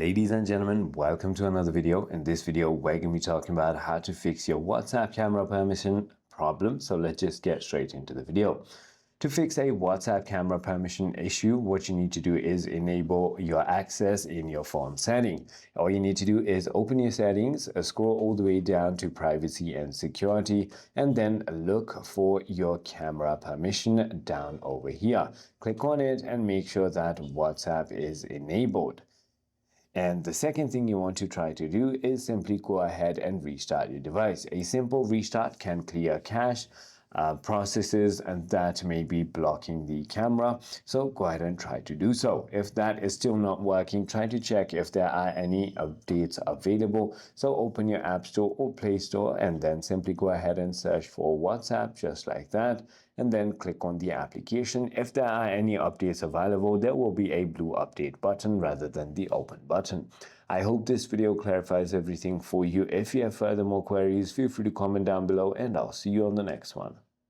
Ladies and gentlemen, welcome to another video. In this video, we're going to be talking about how to fix your WhatsApp camera permission problem. So let's just get straight into the video. To fix a WhatsApp camera permission issue, what you need to do is enable your access in your phone setting. All you need to do is open your settings, scroll all the way down to privacy and security, and then look for your camera permission down over here. Click on it and make sure that WhatsApp is enabled. And the second thing you want to try to do is simply go ahead and restart your device. A simple restart can clear cache, processes, and that may be blocking the camera. So go ahead and try to do so. If that is still not working, try to check if there are any updates available. So open your App Store or Play Store and then simply go ahead and search for WhatsApp just like that. And then click on the application. If there are any updates available, there will be a blue update button rather than the open button. I hope this video clarifies everything for you. If you have further more queries, feel free to comment down below and I'll see you on the next one.